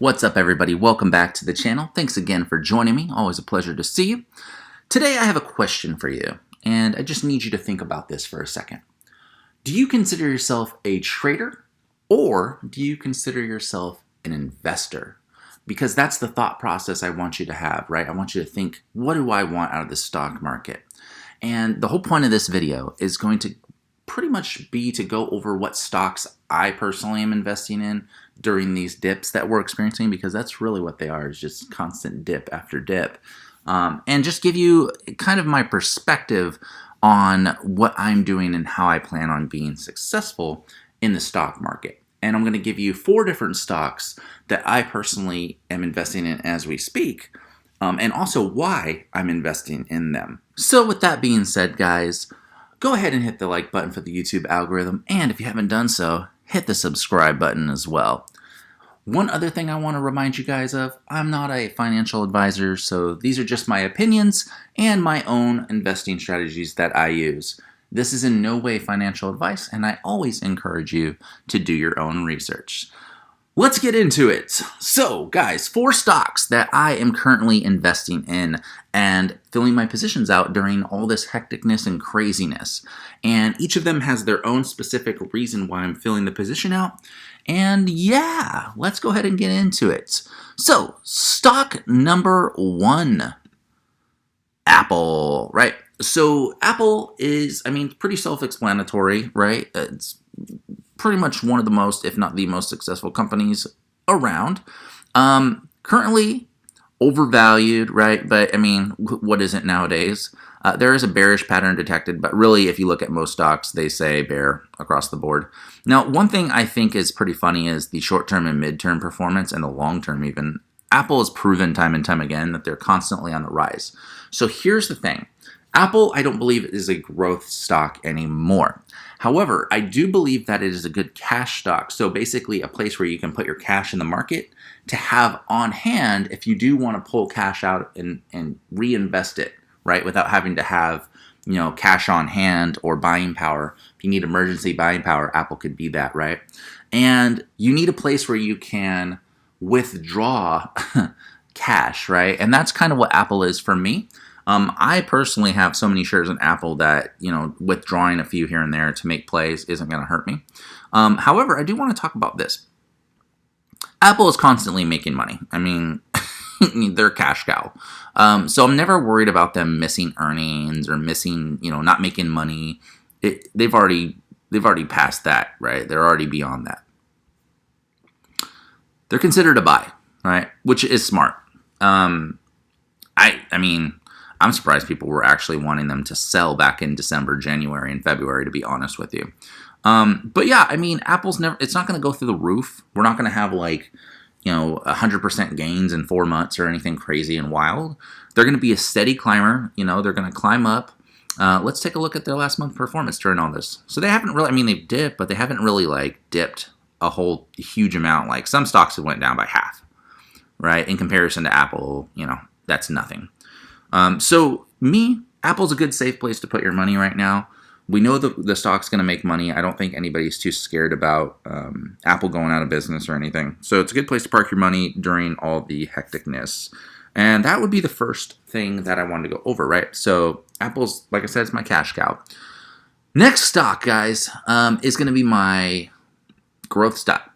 What's up, everybody? Welcome back to the channel. Thanks again for joining me. Always a pleasure to see you. Today I have a question for you, and I just need you to think about this for a second. Do you consider yourself a trader, or do you consider yourself an investor? Because that's the thought process I want you to have, right? I want you to think, what do I want out of the stock market? And the whole point of this video is going to pretty much be to go over what stocks I personally am investing in during these dips that we're experiencing, because that's really what they are, is just constant dip after dip. And just give you kind of my perspective on what I'm doing and how I plan on being successful in the stock market. And I'm going to give you 4 different stocks that I personally am investing in as we speak, and also why I'm investing in them. So with that being said, guys, go ahead and hit the like button for the YouTube algorithm, and if you haven't done so, hit the subscribe button as well. One other thing I want to remind you guys of, I'm not a financial advisor, so these are just my opinions and my own investing strategies that I use. This is in no way financial advice, and I always encourage you to do your own research. Let's get into it. So, guys, 4 stocks that I am currently investing in and filling my positions out during all this hecticness and craziness. And each of them has their own specific reason why I'm filling the position out. And yeah, let's go ahead and get into it. So, stock number 1, Apple, right? So, Apple is, pretty self-explanatory, right? It's pretty much one of the most, if not the most successful companies around. Currently overvalued, right? But what is it nowadays? There is a bearish pattern detected, but really, if you look at most stocks, they say bear across the board. Now, one thing I think is pretty funny is the short-term and mid-term performance, and the long-term even. Apple has proven time and time again that they're constantly on the rise. So here's the thing. Apple, I don't believe, is a growth stock anymore. However, I do believe that it is a good cash stock. So basically a place where you can put your cash in the market to have on hand if you do want to pull cash out and reinvest it, right? Without having to have, cash on hand or buying power. If you need emergency buying power, Apple could be that, right? And you need a place where you can withdraw cash, right? And that's kind of what Apple is for me. I personally have so many shares in Apple that, withdrawing a few here and there to make plays isn't going to hurt me. However, I do want to talk about this. Apple is constantly making money. They're a cash cow. So I'm never worried about them missing earnings or missing, not making money. They've already passed that, right? They're already beyond that. They're considered a buy, right? Which is smart. I'm surprised people were actually wanting them to sell back in December, January, and February, to be honest with you. But yeah, Apple's it's not going to go through the roof. We're not going to have 100% gains in 4 months or anything crazy and wild. They're going to be a steady climber. They're going to climb up. Let's take a look at their last month performance during all this. So they haven't really, they've dipped, but they haven't really dipped a whole huge amount. Like some stocks have went down by half, right? In comparison to Apple, that's nothing. So Apple's a good safe place to put your money right now. We know the stock's going to make money. I don't think anybody's too scared about Apple going out of business or anything. So it's a good place to park your money during all the hecticness. And that would be the first thing that I wanted to go over, right? So Apple's, like I said, it's my cash cow. Next stock, guys, is going to be my growth stock.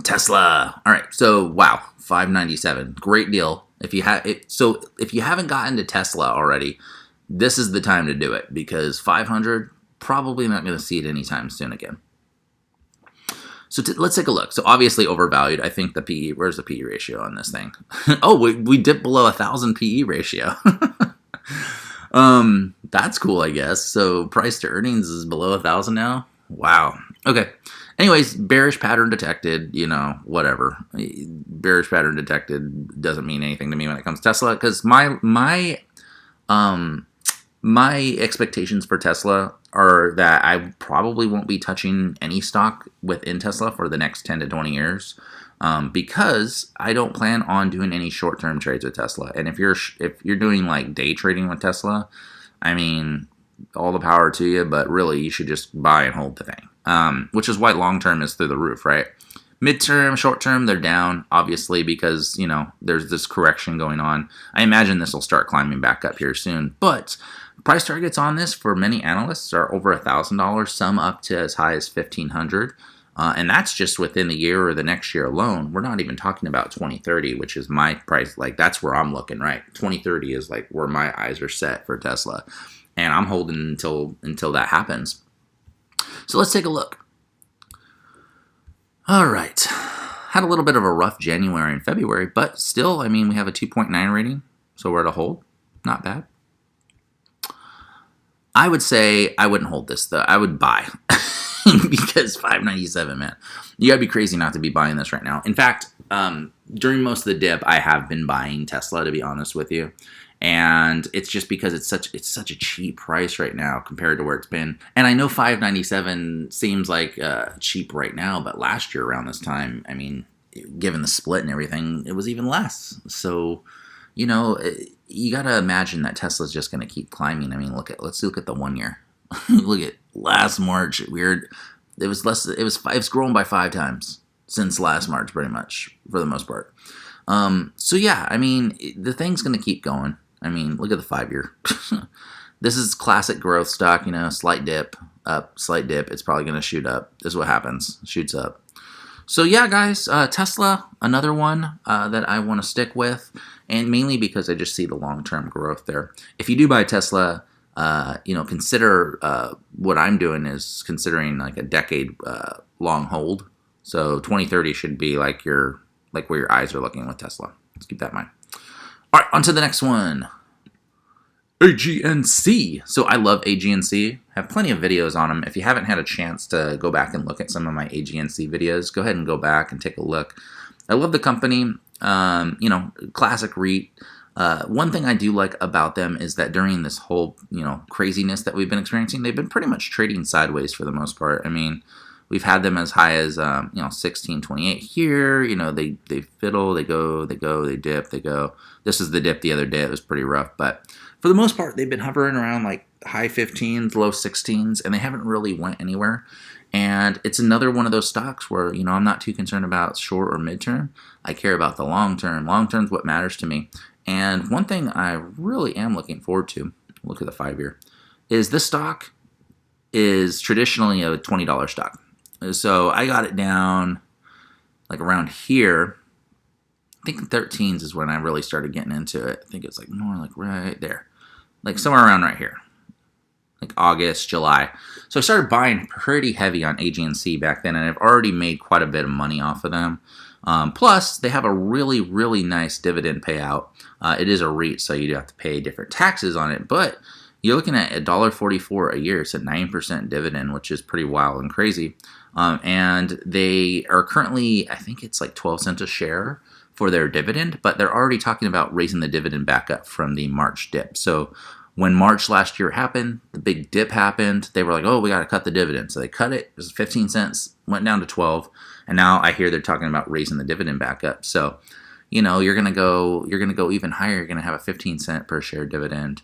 Tesla. All right. So, wow, $5.97. Great deal. If you haven't gotten to Tesla already, this is the time to do it, because 500, probably not going to see it anytime soon again. So let's take a look. So obviously overvalued. I think the PE, where's the PE ratio on this thing? Oh, we dipped below 1,000 PE ratio. That's cool, I guess. So price to earnings is below 1,000 now. Wow. Okay. Anyways, bearish pattern detected, whatever. Bearish pattern detected doesn't mean anything to me when it comes to Tesla, because my expectations for Tesla are that I probably won't be touching any stock within Tesla for the next 10 to 20 years, because I don't plan on doing any short-term trades with Tesla. And if you're doing day trading with Tesla, all the power to you, but really you should just buy and hold the thing. Which is why long-term is through the roof, right? Midterm, short term, they're down, obviously, because, there's this correction going on. I imagine this will start climbing back up here soon. But price targets on this for many analysts are over $1,000, some up to as high as $1,500. And that's just within the year or the next year alone. We're not even talking about 2030, which is my price. Like, that's where I'm looking, right? 2030 is like where my eyes are set for Tesla. And I'm holding until that happens. So let's take a look. All right. Had a little bit of a rough January and February, but still, we have a 2.9 rating, so we're at a hold. Not bad. I would say I wouldn't hold this, though. I would buy because $597, man. You gotta be crazy not to be buying this right now. In fact, during most of the dip, I have been buying Tesla, to be honest with you. And it's just because it's such a cheap price right now compared to where it's been. And I know $597 seems like cheap right now, but last year around this time, given the split and everything, it was even less. So, you gotta imagine that Tesla's just gonna keep climbing. Let's look at the 1 year. Look at last March. It was grown by 5 times since last March, pretty much, for the most part. So yeah, the thing's gonna keep going. Look at the 5 year. This is classic growth stock, slight dip, up, slight dip. It's probably going to shoot up. This is what happens. Shoots up. So yeah, guys, Tesla, another one that I want to stick with, and mainly because I just see the long-term growth there. If you do buy Tesla, consider what I'm doing is considering like a decade long hold. So 2030 should be like where your eyes are looking with Tesla. Let's keep that in mind. All right, on to the next one. AT&T. So I love AT&T. Have plenty of videos on them. If you haven't had a chance to go back and look at some of my AT&T videos, go ahead and go back and take a look. I love the company. Classic REIT. One thing I do like about them is that during this whole, craziness that we've been experiencing, they've been pretty much trading sideways for the most part. We've had them as high as 1628 here. They fiddle, they go, they dip, they go. This is the dip the other day. It was pretty rough, but for the most part, they've been hovering around like high 15s, low 16s, and they haven't really went anywhere. And it's another one of those stocks where I'm not too concerned about short or midterm. I care about the long term. Long term is what matters to me. And one thing I really am looking forward to, look at the 5 year, is this stock is traditionally a $20 stock. So I got it down like around here. I think the 13s is when I really started getting into it. I think it's like more like right there. Like somewhere around right here. Like August, July. So I started buying pretty heavy on AT&T back then, and I've already made quite a bit of money off of them. Plus, they have a really, really nice dividend payout. It is a REIT, so you do have to pay different taxes on it, but you're looking at $1.44 a year. It's a 9% dividend, which is pretty wild and crazy. And they are currently, I think it's like 12 cents a share for their dividend, but they're already talking about raising the dividend back up from the March dip. So when March last year happened, the big dip happened, they were like, oh, we got to cut the dividend. So they cut it. It was 15 cents, went down to 12. And now I hear they're talking about raising the dividend back up. So, you're going to go even higher. You're going to have a 15 cent per share dividend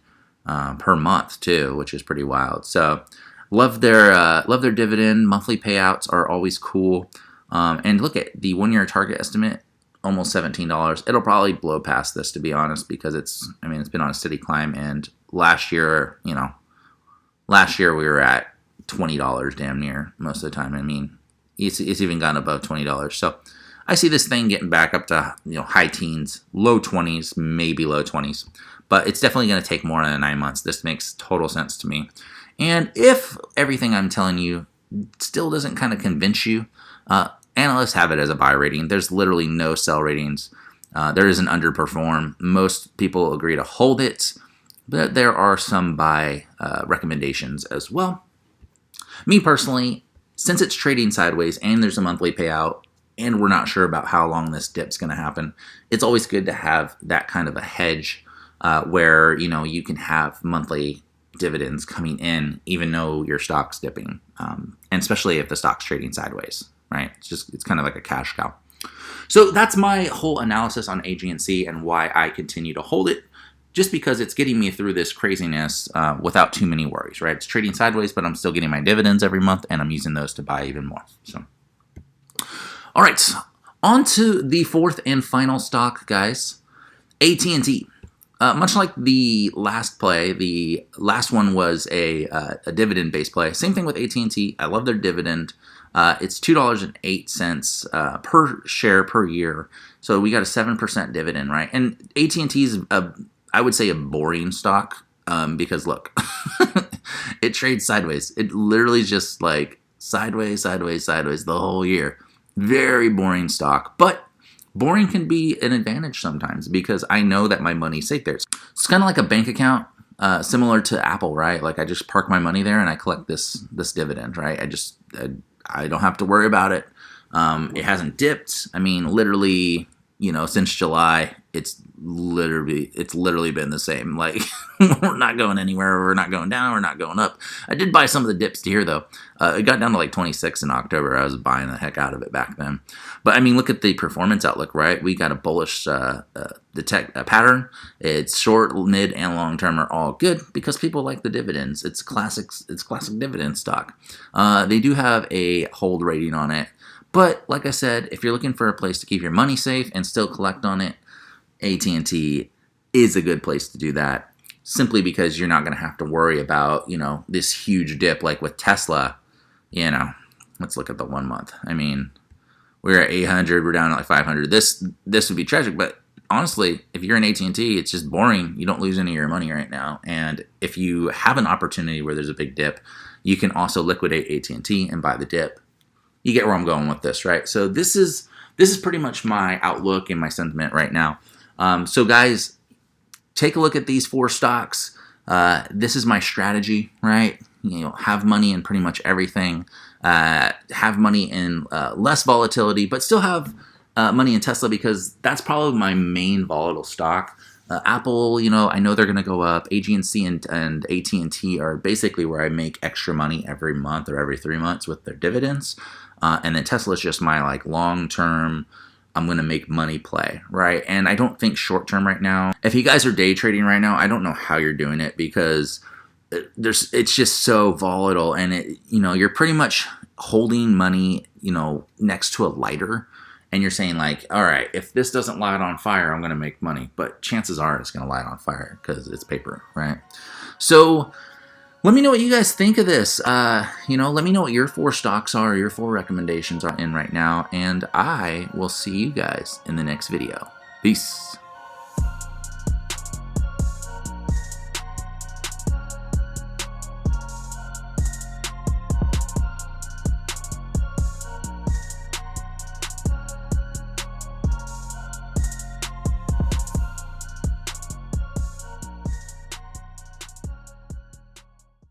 per month too, which is pretty wild. So love their dividend. Monthly payouts are always cool. And look at the 1 year target estimate, almost $17. It'll probably blow past this, to be honest, because it's been on a steady climb. And last year we were at $20 damn near most of the time. It's even gone above $20. So I see this thing getting back up to high teens, low 20s, maybe low 20s. But it's definitely going to take more than 9 months. This makes total sense to me. And if everything I'm telling you still doesn't kind of convince you, analysts have it as a buy rating. There's literally no sell ratings. There is an underperform. Most people agree to hold it, but there are some buy recommendations as well. Me personally, since it's trading sideways and there's a monthly payout and we're not sure about how long this dip's going to happen, it's always good to have that kind of a hedge where you can have monthly dividends coming in even though your stock's dipping, and especially if the stock's trading sideways, right? It's kind of like a cash cow. So that's my whole analysis on AT&T and why I continue to hold it, just because it's getting me through this craziness without too many worries, right? It's trading sideways, but I'm still getting my dividends every month, and I'm using those to buy even more. So, All right, on to the fourth and final stock, guys. AT&T. Much like the last play, the last one was a dividend-based play. Same thing with AT&T. I love their dividend. It's $2.08 per share per year. So we got a 7% dividend, right? And AT&T is, I would say, a boring stock because, look, it trades sideways. It literally is just like sideways, sideways, sideways the whole year. Very boring stock. But boring can be an advantage sometimes because I know that my money's safe there. It's kind of like a bank account, similar to Apple, right? Like I just park my money there and I collect this dividend, right? I don't have to worry about it. It hasn't dipped. I mean, literally, since July, it's literally been the same. Like we're not going anywhere. We're not going down. We're not going up. I did buy some of the dips here though. It got down to like 26 in October. I was buying the heck out of it back then. But I mean, look at the performance outlook, right? We got a bullish pattern. It's short, mid, and long term are all good because people like the dividends. It's classic dividend stock. They do have a hold rating on it. But like I said, if you're looking for a place to keep your money safe and still collect on it, AT&T is a good place to do that, simply because you're not going to have to worry about, this huge dip like with Tesla. Let's look at the 1 month. I mean, we're at 800, we're down at like 500. This would be tragic, but honestly, if you're in AT&T, it's just boring. You don't lose any of your money right now. And if you have an opportunity where there's a big dip, you can also liquidate AT&T and buy the dip. You get where I'm going with this, right? So this is pretty much my outlook and my sentiment right now. So guys, take a look at these 4 stocks. This is my strategy, right? Have money in pretty much everything. Have money in less volatility, but still have money in Tesla because that's probably my main volatile stock. Apple, I know they're going to go up. AT&T and AT&T are basically where I make extra money every month or every 3 months with their dividends. And then Tesla is just my like long-term, I'm going to make money play, right? And I don't think short-term right now. If you guys are day trading right now, I don't know how you're doing it because it's just so volatile and you're pretty much holding money, next to a lighter. And you're saying like, all right, if this doesn't light on fire, I'm going to make money. But chances are it's going to light on fire because it's paper, right? So let me know what you guys think of this. Let me know what your 4 stocks are, your 4 recommendations are in right now. And I will see you guys in the next video. Peace.